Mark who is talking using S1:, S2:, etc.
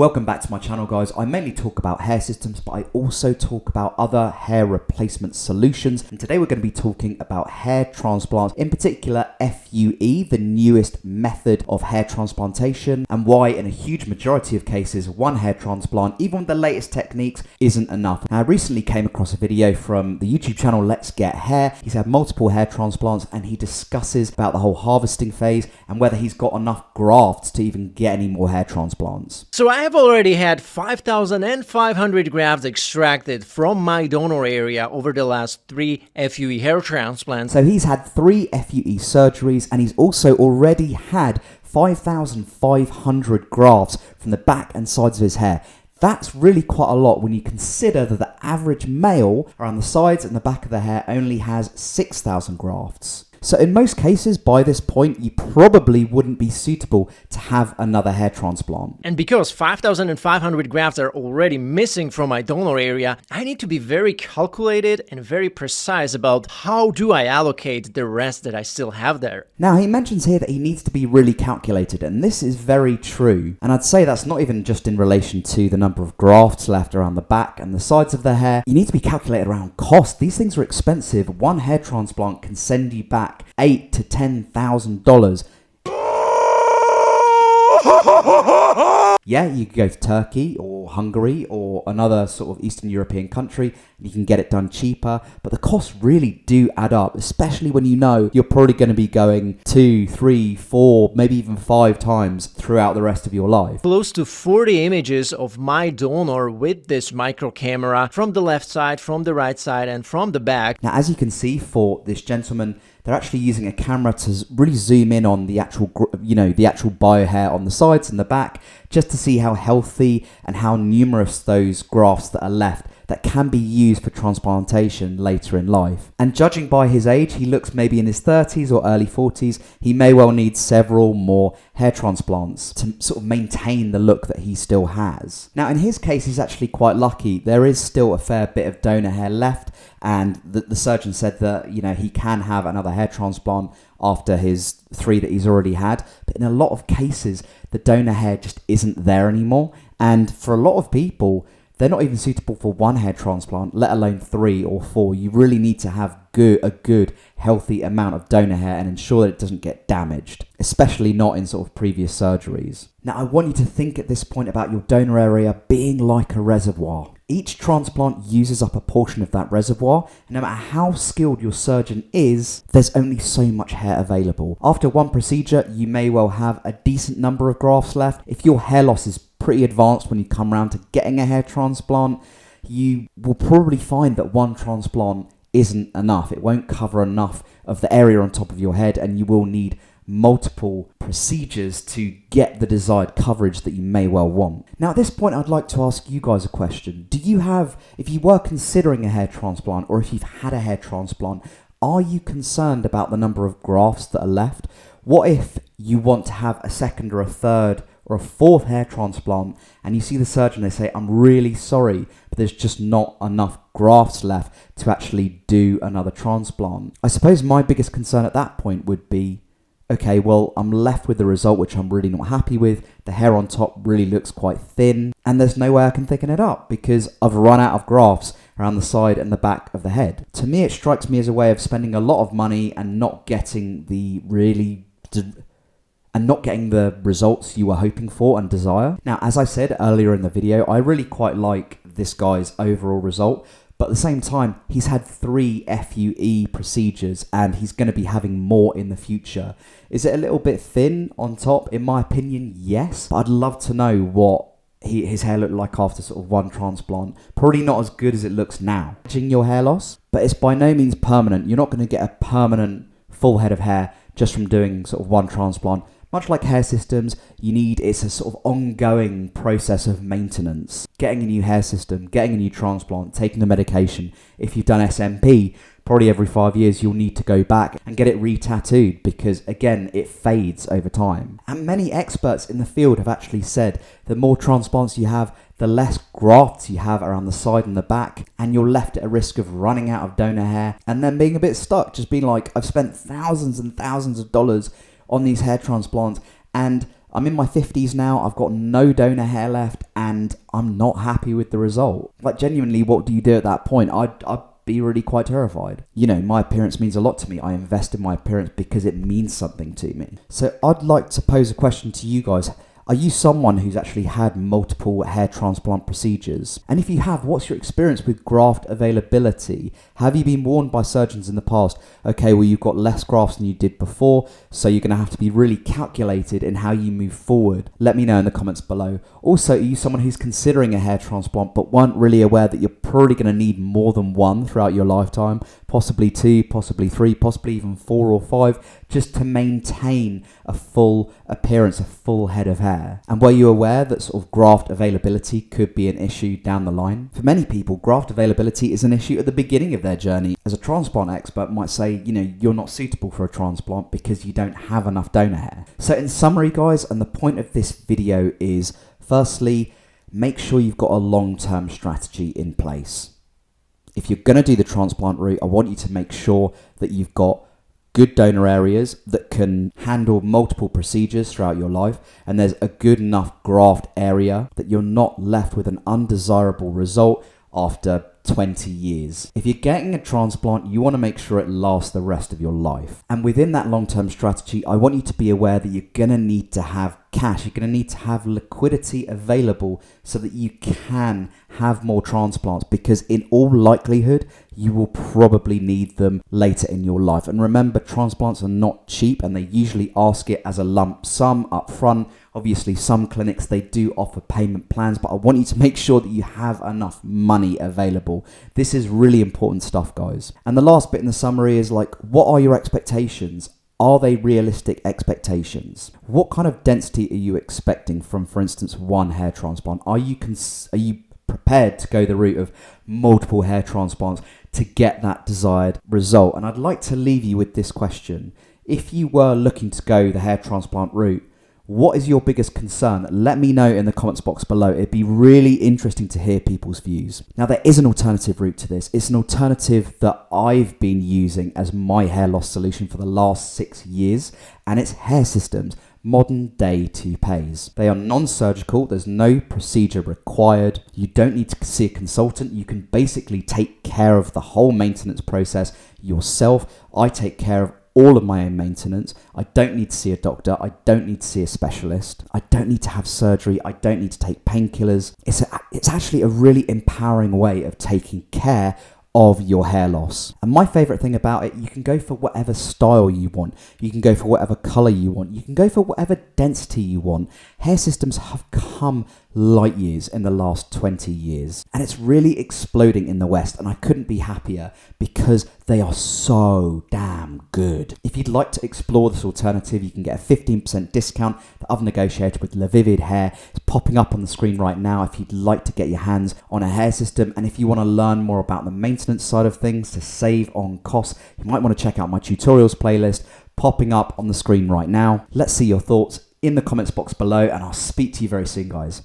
S1: Welcome back to my channel, guys. I mainly talk about hair systems, but I also talk about other hair replacement solutions. And today we're going to be talking about hair transplants, in particular FUE, the newest method of hair transplantation, and why in a huge majority of cases, one hair transplant, even with the latest techniques, isn't enough. Now, I recently came across a video from the YouTube channel Let's Get Hair. He's had multiple hair transplants and he discusses about the whole harvesting phase and whether he's got enough grafts to even get any more hair transplants.
S2: So I have already had 5,500 grafts extracted from my donor area over the last 3 FUE hair transplants.
S1: So he's had 3 FUE surgeries and he's also already had 5,500 grafts from the back and sides of his hair. That's really quite a lot when you consider that the average male around the sides and the back of the hair only has 6,000 grafts. So in most cases, by this point, you probably wouldn't be suitable to have another hair transplant.
S2: And because 5,500 grafts are already missing from my donor area, I need to be very calculated and very precise about how do I allocate the rest that I still have there.
S1: Now, he mentions here that he needs to be really calculated, and this is very true. And I'd say that's not even just in relation to the number of grafts left around the back and the sides of the hair. You need to be calculated around cost. These things are expensive. One hair transplant can send you back $8,000 to $10,000. Yeah, you could go to Turkey or Hungary or another sort of Eastern European country and you can get it done cheaper, but the costs really do add up, especially when you know you're probably going to be going 2, 3, 4, maybe even 5 times throughout the rest of your life.
S2: Close to 40 images of my donor with this micro camera from the left side, from the right side, and from the back.
S1: Now, as you can see for this gentleman, they're actually using a camera to really zoom in on the actual, the actual bio hair on the sides and the back, just to see how healthy and how numerous those grafts that are left that can be used for transplantation later in life. And judging by his age, he looks maybe in his 30s or early 40s. He may well need several more hair transplants to sort of maintain the look that he still has. Now, in his case, he's actually quite lucky. There is still a fair bit of donor hair left, and the surgeon said that, he can have another hair transplant after his 3 that he's already had. But in a lot of cases, the donor hair just isn't there anymore. And for a lot of people, they're not even suitable for 1 hair transplant, let alone 3 or 4. You really need to have a good, healthy amount of donor hair and ensure that it doesn't get damaged, especially not in sort of previous surgeries. Now, I want you to think at this point about your donor area being like a reservoir. Each transplant uses up a portion of that reservoir, and no matter how skilled your surgeon is, there's only so much hair available. After one procedure, you may well have a decent number of grafts left. If your hair loss is pretty advanced when you come around to getting a hair transplant, you will probably find that 1 transplant isn't enough. It won't cover enough of the area on top of your head, and you will need multiple procedures to get the desired coverage that you may well want. Now, at this point, I'd like to ask you guys a question. If you were considering a hair transplant, or if you've had a hair transplant, are you concerned about the number of grafts that are left? What if you want to have a 2nd or a 3rd or a 4th hair transplant, and you see the surgeon, they say, I'm really sorry, but there's just not enough grafts left to actually do another transplant? I suppose my biggest concern at that point would be, okay, well, I'm left with the result which I'm really not happy with. The hair on top really looks quite thin, and there's no way I can thicken it up because I've run out of grafts around the side and the back of the head. To me, it strikes me as a way of spending a lot of money and not getting the results you were hoping for and desire. Now, as I said earlier in the video, I really quite like this guy's overall result, but at the same time, he's had 3 FUE procedures and he's going to be having more in the future. Is it a little bit thin on top? In my opinion, yes. But I'd love to know what his hair looked like after sort of 1 transplant. Probably not as good as it looks now. Managing your hair loss, but it's by no means permanent. You're not going to get a permanent full head of hair just from doing sort of 1 transplant. Much like hair systems, it's a sort of ongoing process of maintenance. Getting a new hair system, getting a new transplant, taking the medication. If you've done SMP, probably every 5 years you'll need to go back and get it re-tattooed because, again, it fades over time. And many experts in the field have actually said the more transplants you have, the less grafts you have around the side and the back, and you're left at a risk of running out of donor hair and then being a bit stuck, just being like, I've spent thousands and thousands of dollars on these hair transplants, and I'm in my 50s now, I've got no donor hair left, and I'm not happy with the result. Like, genuinely, what do you do at that point? I'd be really quite terrified. You know, my appearance means a lot to me. I invest in my appearance because it means something to me. So I'd like to pose a question to you guys. Are you someone who's actually had multiple hair transplant procedures? And if you have, what's your experience with graft availability? Have you been warned by surgeons in the past, okay, well, you've got less grafts than you did before, so you're going to have to be really calculated in how you move forward? Let me know in the comments below. Also, are you someone who's considering a hair transplant but weren't really aware that you're probably going to need more than one throughout your lifetime? Possibly 2, possibly 3, possibly even 4 or 5, just to maintain a full appearance, a full head of hair. And were you aware that sort of graft availability could be an issue down the line? For many people, graft availability is an issue at the beginning of their journey. As a transplant expert might say, you know, you're not suitable for a transplant because you don't have enough donor hair. So in summary, guys, and the point of this video is, firstly, make sure you've got a long-term strategy in place. If you're going to do the transplant route, I want you to make sure that you've got good donor areas that can handle multiple procedures throughout your life, and there's a good enough graft area that you're not left with an undesirable result after 20 years. If you're getting a transplant, you want to make sure it lasts the rest of your life. And within that long-term strategy, I want you to be aware that you're going to need to have cash. You're going to need to have liquidity available so that you can have more transplants, because in all likelihood, you will probably need them later in your life. And remember, transplants are not cheap, and they usually ask it as a lump sum up front. Obviously, some clinics, they do offer payment plans, but I want you to make sure that you have enough money available. This is really important stuff, guys. And the last bit in the summary is, like, what are your expectations? Are they realistic expectations? What kind of density are you expecting from, for instance, one hair transplant? Are you prepared to go the route of multiple hair transplants to get that desired result? And I'd like to leave you with this question. If you were looking to go the hair transplant route, what is your biggest concern? Let me know in the comments box below. It'd be really interesting to hear people's views. Now, there is an alternative route to this. It's an alternative that I've been using as my hair loss solution for the last 6 years, and it's hair systems, modern day toupees. They are non-surgical. There's no procedure required. You don't need to see a consultant. You can basically take care of the whole maintenance process yourself. I take care of all of my own maintenance. I don't need to see a doctor. I don't need to see a specialist. I don't need to have surgery. I don't need to take painkillers. It's actually a really empowering way of taking care of your hair loss. And my favorite thing about it, you can go for whatever style you want. You can go for whatever color you want. You can go for whatever density you want. Hair systems have come light years in the last 20 years. And it's really exploding in the West, and I couldn't be happier because they are so damn good. If you'd like to explore this alternative, you can get a 15% discount that I've negotiated with LaVivid Hair. It's popping up on the screen right now if you'd like to get your hands on a hair system. And if you want to learn more about the maintenance side of things to save on costs, you might want to check out my tutorials playlist popping up on the screen right now. Let's see your thoughts in the comments box below, and I'll speak to you very soon, guys.